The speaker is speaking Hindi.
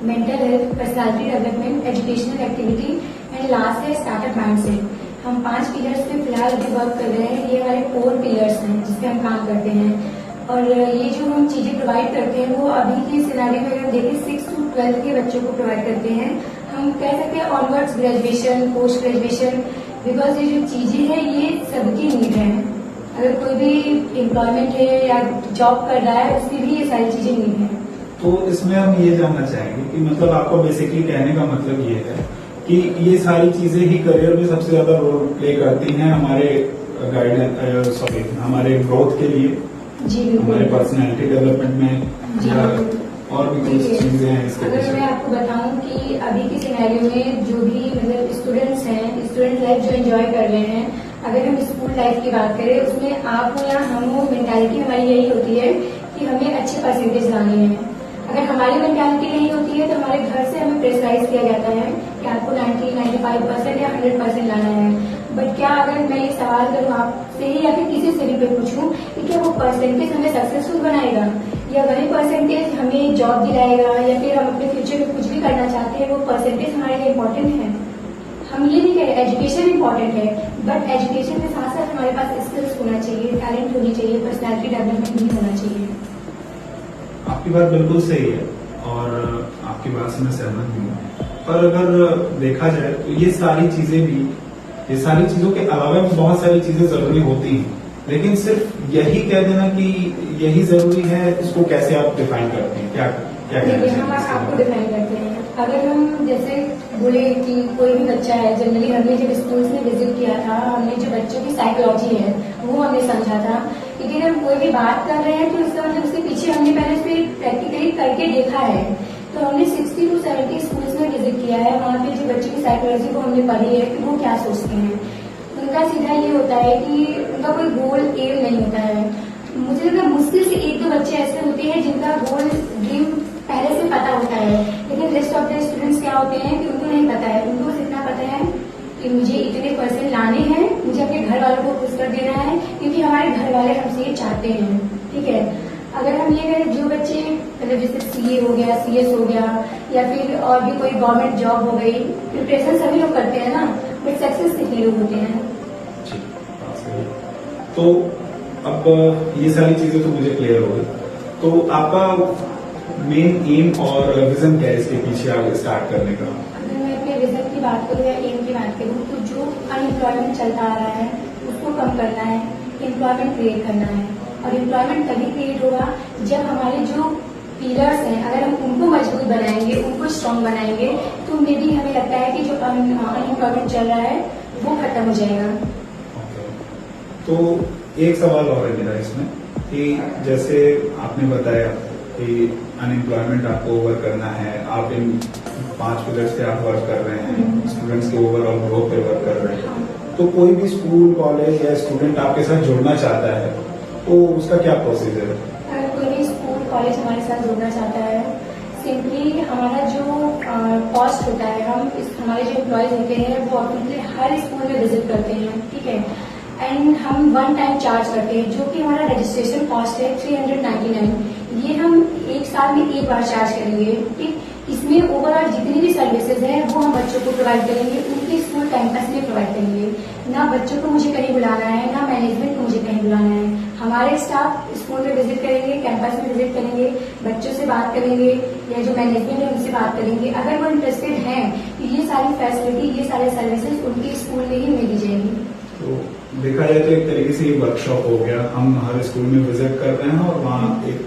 Mental health, personality development, educational activity and last है स्टार्टअप माइंडसेट। हम 5 पिलर्स पे फिलहाल अभी वर्क कर रहे हैं। ये हमारे 4 पिलर्स हैं जिसपे हम काम करते हैं। और ये जो हम चीजें प्रोवाइड करते हैं वो अभी के सिनारियो में अगर देखें 6 to 12 के बच्चों को प्रोवाइड करते हैं। हम कह सकते हैं onwards graduation, post graduation, because ये जो चीजें हैं ये सबकी नीड है। अगर कोई भी एम्प्लॉयमेंट है या जॉब कर रहा है उसकी भी ये सारी चीजें नीड है। तो इसमें हम ये जानना चाहेंगे कि मतलब आपका बेसिकली कहने का मतलब ये है कि ये सारी चीजें ही करियर में सबसे ज्यादा रोल प्ले करती हैं हमारे हमारे ग्रोथ के लिए, जी हमारे बिल्कुल। पर्सनैलिटी डेवलपमेंट में जी या बिल्कुल। और भी कुछ चीजें हैं इसके अगर पीछे। मैं आपको बताऊं कि अभी के सिनेरियो में जो भी मतलब स्टूडेंट्स हैं, स्टूडेंट लाइफ जो एंजॉय कर रहे हैं, अगर हम स्कूल लाइफ की बात करें उसमें आप हो या हम हो, मेंटालिटी हमारी यही होती है कि हमें अच्छे परसेंटेज लाने हैं। अगर हमारी मेंटालिटी नहीं होती है तो हमारे घर से हमें प्रेशराइज किया जाता है कि आपको 90-95% या 100% लाना है। बट क्या अगर मैं ये सवाल करूं आपसे ही या फिर किसी से भी मैं पूछूं कि क्या वो परसेंटेज हमें सक्सेसफुल बनाएगा या वही परसेंटेज हमें जॉब दिलाएगा या फिर हम अपने फ्यूचर में कुछ भी करना चाहते हैं वो परसेंटेज हमारे लिए इम्पोर्टेंट है। हम ये नहीं कह रहे एजुकेशन इम्पोर्टेंट है, बट एजुकेशन के साथ साथ हमारे पास स्किल्स होना चाहिए, टैलेंट होनी चाहिए, पर्सनैलिटी डेवलपमेंट भी होना चाहिए। आपकी बात बिल्कुल सही है और आपकी बात से मैं सहमत भी हूँ। पर अगर देखा जाए तो ये सारी चीजों के अलावा भी बहुत सारी चीजें जरूरी होती हैं, लेकिन सिर्फ यही कह देना कि यही जरूरी है, इसको कैसे आप डिफाइन करते हैं? क्या देखिए हम आपको डिफाइन करते हैं। अगर हम जैसे बोले कि कोई भी बच्चा है, जनरली हमने जब स्कूल्स में विजिट किया था, हमने जो बच्चों की साइकोलॉजी है वो हमने समझा था। लेकिन हम कोई भी बात कर रहे हैं तो इसका मतलब उसके पीछे हमने पहले उस पर प्रैक्टिकली करके देखा है। तो हमने 60 to 70 स्कूल्स में विजिट किया है। वहाँ पे जो बच्चों की साइकोलॉजी को हमने पढ़ी है कि वो क्या सोचते हैं। उनका सीधा ये होता है कि उनका कोई गोल एम नहीं होता है। मुझे लगता है मुश्किल से 1-2 बच्चे ऐसे होते हैं जिनका गोल ड्रीम पहले से पता होता है, लेकिन रेस्ट ऑफ द स्टूडेंट्स क्या होते हैं कि उनको नहीं पता है। उनको बस इतना पता है कि मुझे इतने % लाने हैं, मुझे अपने घर वालों को खुश कर देना है क्योंकि हमारे घर वाले हमसे ये चाहते हैं। ठीक है, अगर हम ये करें जो बच्चे मतलब जैसे CA हो गया, CS हो गया या फिर और भी कोई गवर्नमेंट जॉब हो गई, प्रिपरेशन सभी लोग करते हैं ना, बट सक्सेस कितने लोग होते हैं। तो अब ये सारी चीजें तो मुझे क्लियर हो गई। तो आपका मेन एम और विजन क्या है इसके पीछे आगे स्टार्ट करने का? अगर मैं अपने विजन की बात करूँ या एम की बात करूँ तो जो अनएम्प्लॉयमेंट चलता आ रहा है उसको कम करना है, एम्प्लॉयमेंट क्रिएट करना है। और एम्प्लॉयमेंट तभी क्रिएट होगा जब हमारे जो पिलर्स हैं अगर हम उनको मजबूत बनाएंगे, उनको स्ट्रांग बनाएंगे तो मे बी हमें लगता है कि जो अनएम्प्लॉयमेंट चल रहा है वो खत्म हो जाएगा। तो एक सवाल और है मेरा इसमें कि जैसे आपने बताया कि अनएम्प्लॉयमेंट आपको ओवर करना है, आप इन 5 पिलर्स पे आप वर्क कर रहे हैं, स्टूडेंट्स के ओवरऑल ग्रोथ पे वर्क कर रहे हैं। तो कोई भी स्कूल, कॉलेज या स्टूडेंट आपके साथ जुड़ना चाहता है तो उसका क्या प्रोसीजर है? अगर कोई भी स्कूल, कॉलेज हमारे साथ जुड़ना चाहता है, सिंपली हमारा जो कॉस्ट होता है, हमारे जो एम्प्लॉयज होते हैं वो ऑटोमेटिकली हर स्कूल में विजिट करते हैं। ठीक है, एंड हम 1 टाइम चार्ज करते हैं जो कि हमारा रजिस्ट्रेशन कॉस्ट है 399। ये हम 1 साल में 1 बार चार्ज करेंगे। ठीक, इसमें ओवरऑल जितनी भी सर्विसेज हैं वो हम बच्चों को प्रोवाइड करेंगे, उनके स्कूल कैंपस में प्रोवाइड करेंगे। ना बच्चों को मुझे कहीं बुलाना है, ना मैनेजमेंट को मुझे कहीं बुलाना है। हमारे स्टाफ स्कूल में विजिट करेंगे, कैंपस में विजिट करेंगे, बच्चों से बात करेंगे या जो मैनेजमेंट है उनसे बात करेंगे। अगर वो इंटरेस्टेड हैं तो ये सारी फैसिलिटी, ये सारे सर्विसेज उनके स्कूल में ही मिल दी जाएंगी। तो देखा जाए तो एक तरीके से ये वर्कशॉप हो गया, हम हर स्कूल में विजिट कर रहे हैं और वहाँ एक